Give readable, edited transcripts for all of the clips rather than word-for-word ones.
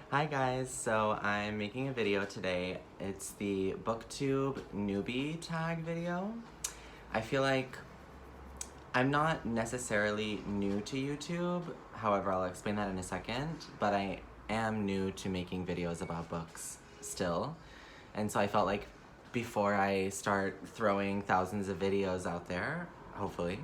Hi guys, so I'm making a video today. It's the Booktube Newbie Tag video. I feel like I'm not necessarily new to YouTube, however I'll explain that in a second, but I am new to making videos about books still. And so I felt like before I start throwing thousands of videos out there, hopefully,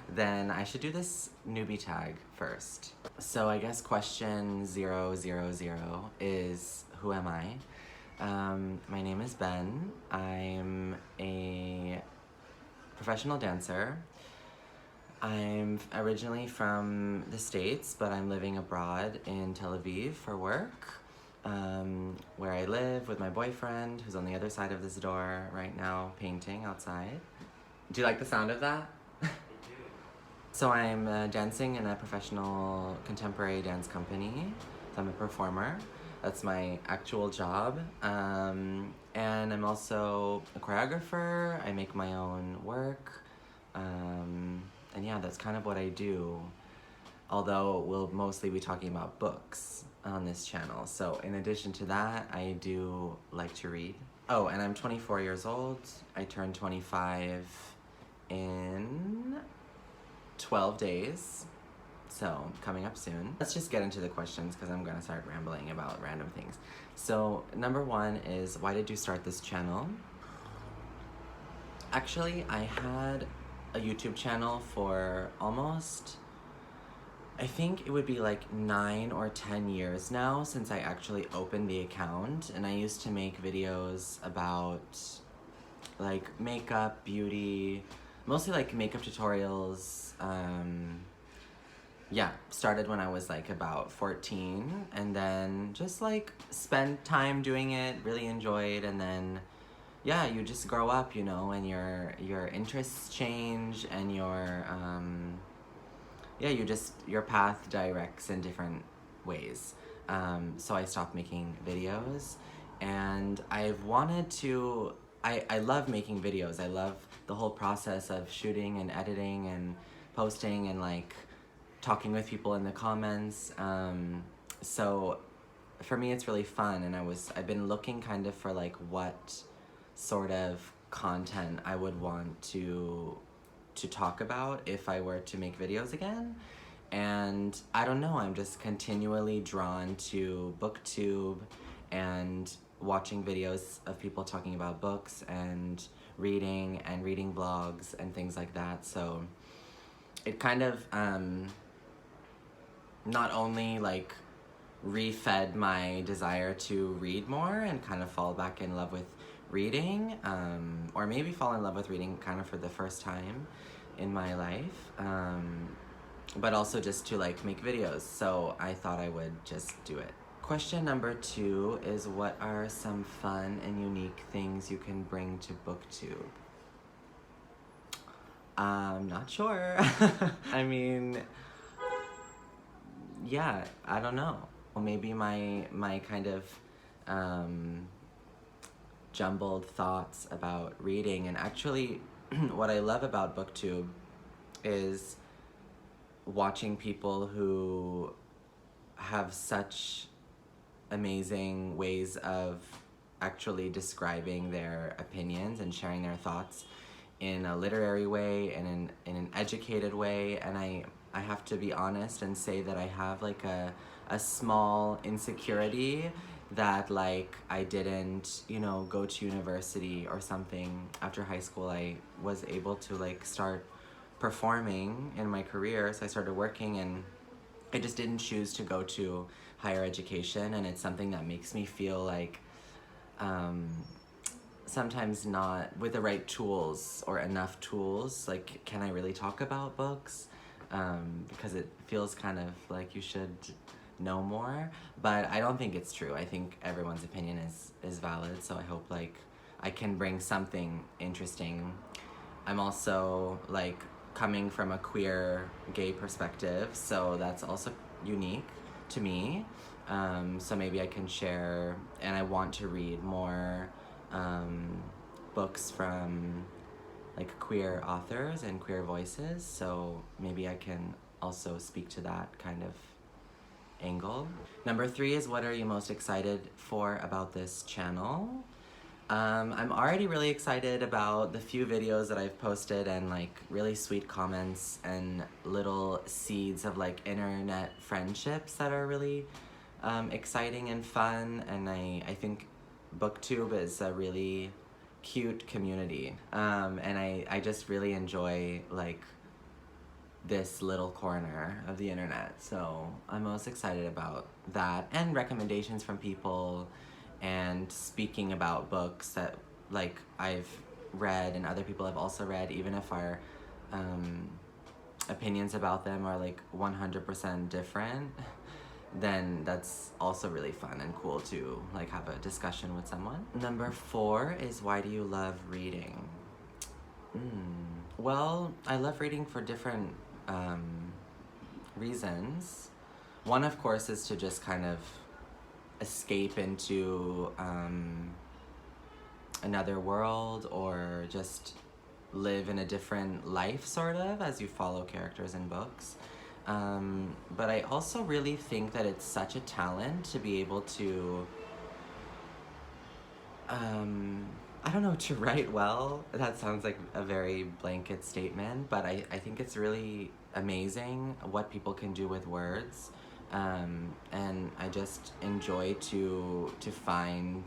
then I should do this newbie tag first. So I guess question 000 is, who am I? My name is Ben. I'm a professional dancer. I'm originally from the States, but I'm living abroad in Tel Aviv for work, where I live with my boyfriend, who's on the other side of this door right now, painting outside. Do you like the sound of that? So I'm dancing in a professional contemporary dance company. So I'm a performer. That's my actual job. And I'm also a choreographer. I make my own work. And yeah, that's kind of what I do. Although we'll mostly be talking about books on this channel. So in addition to that, I do like to read. Oh, and I'm 24 years old. I turned 25 in 12 days, so coming up soon. Let's just get into the questions because I'm gonna start rambling about random things. So number one is, why did you start this channel? Actually, I had a YouTube channel for almost, I think it would be like 9 or 10 years now since I actually opened the account, and I used to make videos about like makeup, beauty, mostly like makeup tutorials. Yeah, started when I was like about 14, and then just like spent time doing it, really enjoyed, and then yeah, you just grow up, you know, and your interests change, and yeah, your path directs in different ways. So I stopped making videos, and I've wanted to, I love making videos. I love the whole process of shooting and editing and posting and like talking with people in the comments. So for me it's really fun, and I've been looking kind of for like what sort of content I would want to talk about if I were to make videos again. And I don't know, I'm just continually drawn to Booktube and watching videos of people talking about books and reading blogs and things like that. So it kind of not only like refed my desire to read more and kind of fall back in love with reading, or maybe fall in love with reading kind of for the first time in my life, but also just to like make videos. So I thought I would just do it. Question number 2 is, what are some fun and unique things you can bring to Booktube? I'm not sure. I mean, yeah, I don't know. Well, maybe my kind of jumbled thoughts about reading. And actually what I love about Booktube is watching people who have such amazing ways of actually describing their opinions and sharing their thoughts in a literary way and in an educated way. And I have to be honest and say that I have like a small insecurity that like I didn't, you know, go to university or something. After high school I was able to like start performing in my career, so I started working, and I just didn't choose to go to higher education. And it's something that makes me feel like sometimes not with the right tools or enough tools, like, can I really talk about books? Because it feels kind of like you should know more, but I don't think it's true. I think everyone's opinion is valid, so I hope like I can bring something interesting. I'm also like coming from a queer gay perspective, so that's also unique to me. So maybe I can share, and I want to read more books from like queer authors and queer voices, so maybe I can also speak to that kind of angle. Number 3 is what are you most excited for about this channel? I'm already really excited about the few videos that I've posted and like really sweet comments and little seeds of like internet friendships that are really exciting and fun, and I think Booktube is a really cute community, and I just really enjoy like this little corner of the internet, so I'm most excited about that, and recommendations from people, and speaking about books that like I've read and other people have also read, even if our opinions about them are like 100% different, then that's also really fun and cool to like have a discussion with someone. Number 4 is why do you love reading? Well, I love reading for different reasons. One, of course, is to just kind of escape into another world, or just live in a different life, sort of, as you follow characters in books. But I also really think that it's such a talent to be able to, I don't know, to write well. That sounds like a very blanket statement, but I think it's really amazing what people can do with words. And I just enjoy to find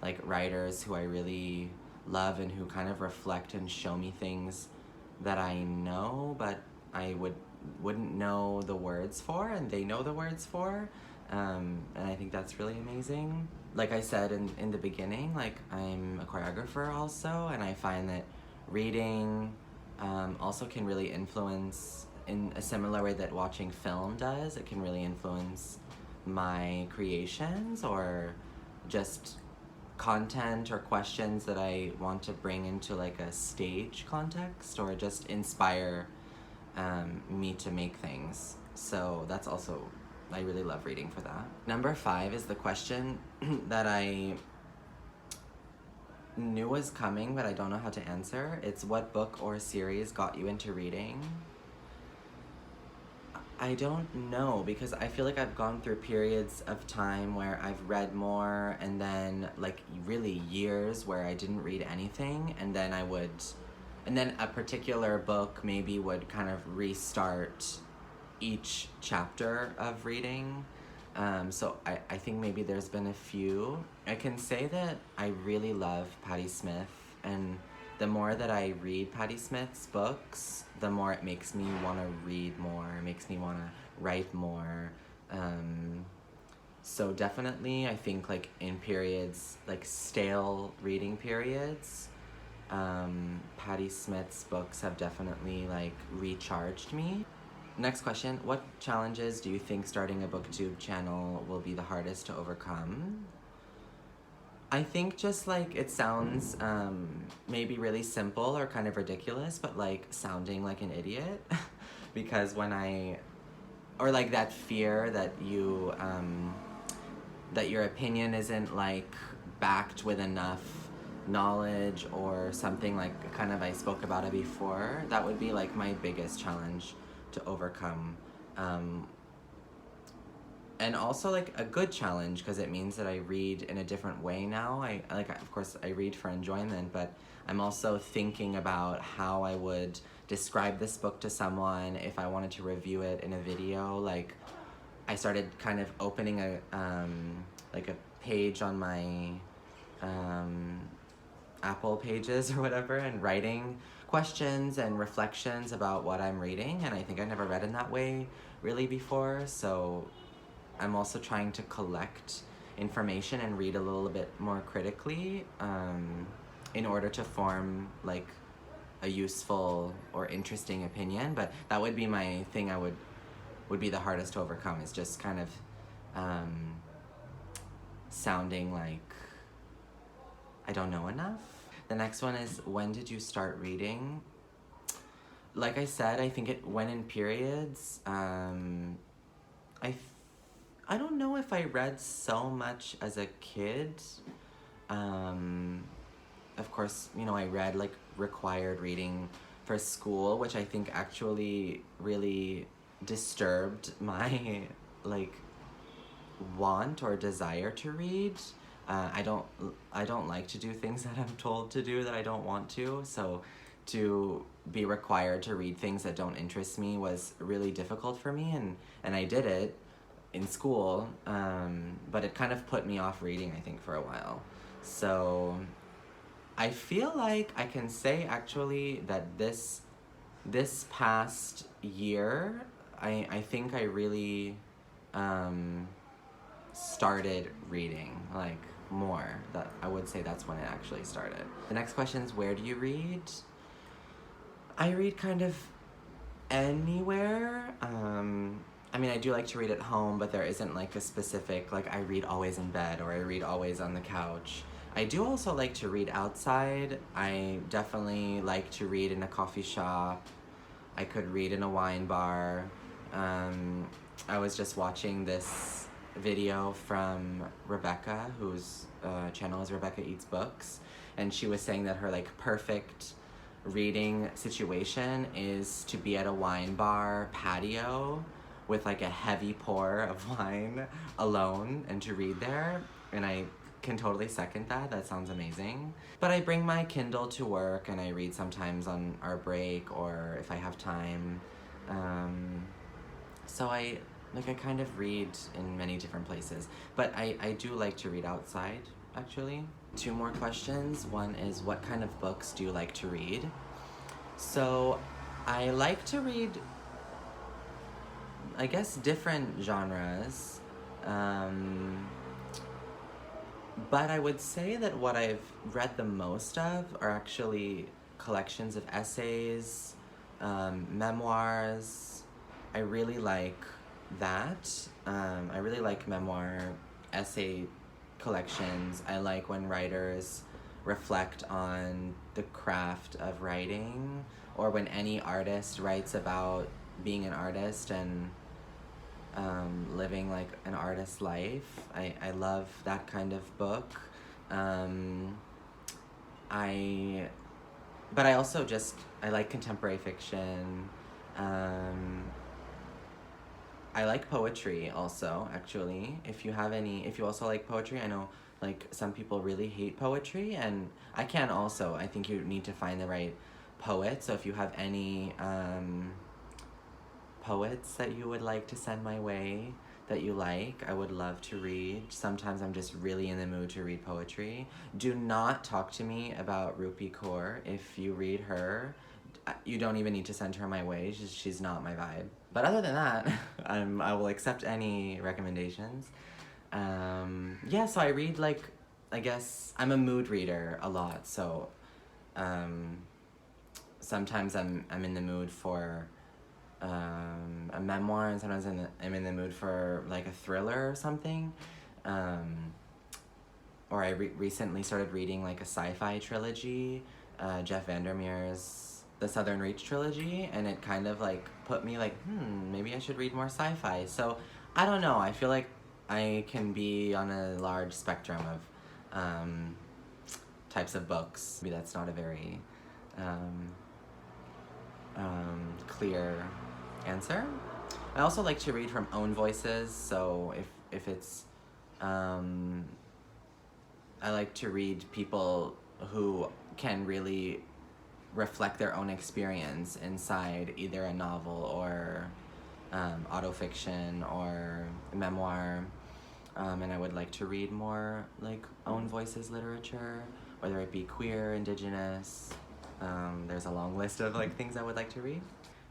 like writers who I really love and who kind of reflect and show me things that I know, but I wouldn't know the words for, and they know the words for. And I think that's really amazing. Like I said in the beginning, like I'm a choreographer also, and I find that reading also can really influence, in a similar way that watching film does, it can really influence my creations, or just content or questions that I want to bring into like a stage context, or just inspire me to make things. So that's also, I really love reading for that. Number 5 is the question that I knew was coming, but I don't know how to answer. It's what book or series got you into reading? I don't know, because I feel like I've gone through periods of time where I've read more, and then like really years where I didn't read anything, and then a particular book maybe would kind of restart each chapter of reading. So I think maybe there's been a few. I can say that I really love Patti Smith, and the more that I read Patti Smith's books, the more it makes me want to read more, it makes me want to write more. So definitely, I think like in periods, like stale reading periods, Patti Smith's books have definitely like recharged me. Next question, what challenges do you think starting a Booktube channel will be the hardest to overcome? I think just like it sounds maybe really simple or kind of ridiculous, but like sounding like an idiot because or like that fear that you that your opinion isn't like backed with enough knowledge or something, like kind of I spoke about it before. That would be like my biggest challenge to overcome. And also like a good challenge, because it means that I read in a different way now. Of course I read for enjoyment, but I'm also thinking about how I would describe this book to someone if I wanted to review it in a video. Like I started kind of opening a page on my Apple pages or whatever, and writing questions and reflections about what I'm reading, and I think I never read in that way really before. So I'm also trying to collect information and read a little bit more critically in order to form like a useful or interesting opinion. But that would be my thing would be the hardest to overcome, is just kind of sounding like I don't know enough. The next one is, when did you start reading? Like I said, I think it went in periods. I don't know if I read so much as a kid. Of course, you know, I read like required reading for school, which I think actually really disturbed my like want or desire to read. I don't like to do things that I'm told to do that I don't want to, so to be required to read things that don't interest me was really difficult for me, and I did it in school, but it kind of put me off reading, I think, for a while. So I feel like I can say actually that this past year, I think I really started reading, like, more. That I would say that's when it actually started. The next question is, where do you read? I read kind of anywhere. I mean, I do like to read at home, but there isn't like a specific, like, I read always in bed or I read always on the couch. I do also like to read outside. I definitely like to read in a coffee shop. I could read in a wine bar. I was just watching this video from Rebecca, whose channel is Rebecca Eats Books, and she was saying that her like perfect reading situation is to be at a wine bar patio with like a heavy pour of wine alone and to read there, and I can totally second that. That sounds amazing. But I bring my Kindle to work and I read sometimes on our break or if I have time. So I kind of read in many different places, but I do like to read outside, actually. 2 more questions. One is, what kind of books do you like to read? So I like to read, I guess, different genres. But I would say that what I've read the most of are actually collections of essays, memoirs. I really like that. I really like memoir essay collections. I like when writers reflect on the craft of writing, or when any artist writes about being an artist and living like an artist's life. I love that kind of book. But I also I like contemporary fiction. I like poetry also, actually. If you also like poetry, I know like some people really hate poetry, and I can also. I think you need to find the right poet. So if you have any poets that you would like to send my way that you like, I would love to read. Sometimes I'm just really in the mood to read poetry. Do not talk to me about Rupi Kaur. If you read her, you don't even need to send her my way. She's not my vibe. But other than that, I will accept any recommendations. Yeah, so I read, like, I guess I'm a mood reader a lot. So sometimes I'm in the mood for a memoir, and sometimes I'm in the mood for like a thriller or something. Or I recently started reading like a sci-fi trilogy, Jeff Vandermeer's The Southern Reach trilogy, and it kind of like put me like, maybe I should read more sci-fi. So I don't know, I feel like I can be on a large spectrum of types of books. Maybe that's not a very clear answer. I also like to read from own voices, so if it's I like to read people who can really reflect their own experience inside either a novel or autofiction or memoir, and I would like to read more like own voices literature, whether it be queer, indigenous. There's a long list of like things I would like to read.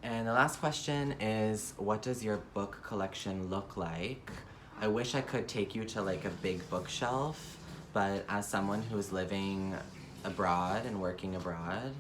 And the last question is, what does your book collection look like? I wish I could take you to like a big bookshelf, but as someone who's living abroad and working abroad,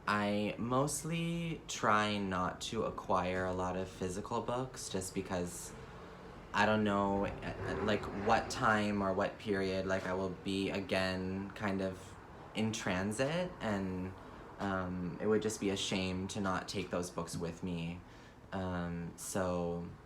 I mostly try not to acquire a lot of physical books, just because I don't know like what time or what period like I will be again kind of in transit, and it would just be a shame to not take those books with me. And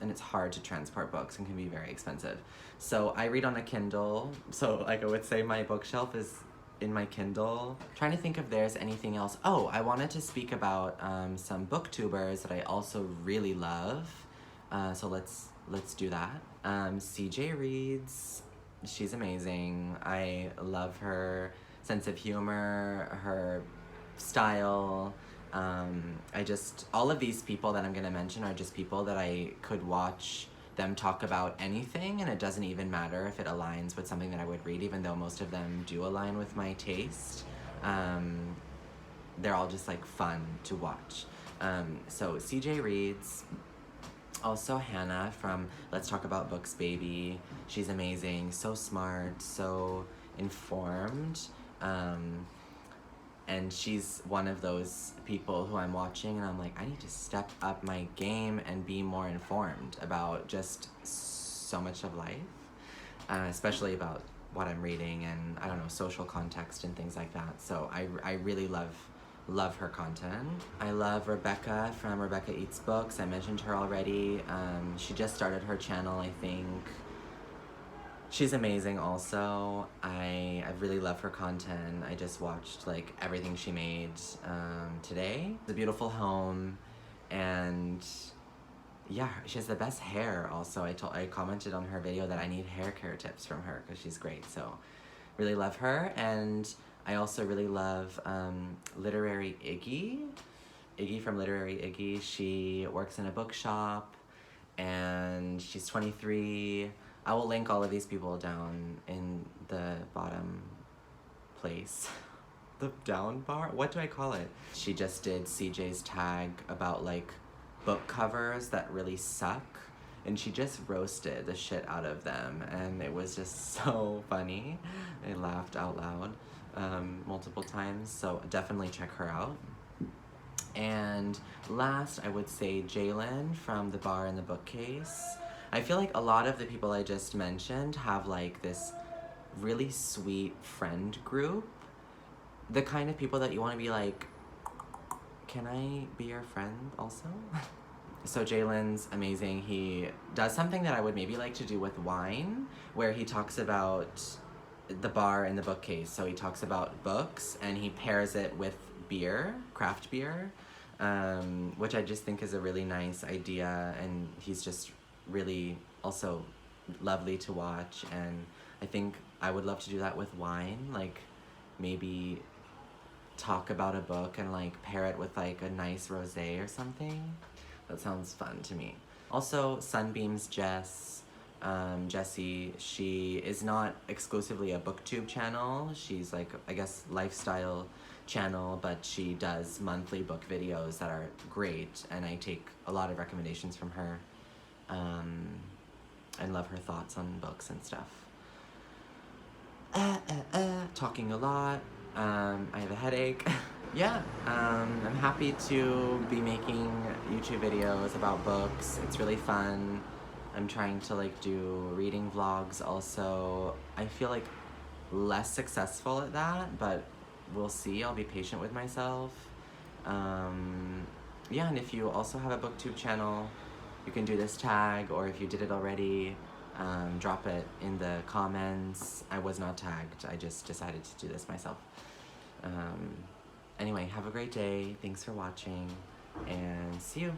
it's hard to transport books and can be very expensive. So I read on a Kindle, so like I would say my bookshelf is in my Kindle. Trying to think if there's anything else. Oh, I wanted to speak about some booktubers that I also really love. So let's do that. CJ reads. She's amazing. I love her sense of humor, her style. All of these people that I'm gonna mention are just people that I could watch them talk about anything, and it doesn't even matter if it aligns with something that I would read, even though most of them do align with my taste. They're all just like fun to watch. So CJ reads. Also Hannah from Let's Talk About Books Baby. She's amazing, so smart, so informed. And she's one of those people who I'm watching and I'm like, I need to step up my game and be more informed about just so much of life, especially about what I'm reading and, I don't know, social context and things like that. So I really love her content. I love Rebecca from Rebecca Eats Books. I mentioned her already. She just started her channel, I think. She's amazing also. I really love her content. I just watched like everything she made today. It's a beautiful home, and yeah, she has the best hair also. I commented on her video that I need hair care tips from her because she's great. So really love her. And I also really love Literary Iggy. Iggy from Literary Iggy. She works in a bookshop and she's 23. I will link all of these people down in the bottom place. The down bar? What do I call it? She just did CJ's tag about like book covers that really suck, and she just roasted the shit out of them, and it was just so funny. I laughed out loud multiple times, so definitely check her out. And last, I would say Jalen from The Bar and the Bookcase. I feel like a lot of the people I just mentioned have like this really sweet friend group. The kind of people that you want to be like, can I be your friend also? So Jalen's amazing. He does something that I would maybe like to do with wine, where he talks about the bar and the bookcase. So he talks about books and he pairs it with beer, craft beer, which I just think is a really nice idea, and he's just really also lovely to watch. And I think I would love to do that with wine, like maybe talk about a book and like pair it with like a nice rosé or something. That sounds fun to me. Also Sunbeam's Jessie, she is not exclusively a booktube channel. She's like, I guess, lifestyle channel, but she does monthly book videos that are great, and I take a lot of recommendations from her. And love her thoughts on books and stuff. Talking a lot. I have a headache. Yeah, I'm happy to be making YouTube videos about books. It's really fun. I'm trying to like do reading vlogs also. I feel like less successful at that, but we'll see. I'll be patient with myself. Yeah, and if you also have a booktube channel, you can do this tag, or if you did it already, drop it in the comments. I was not tagged. I just decided to do this myself. Anyway, have a great day. Thanks for watching, and see you.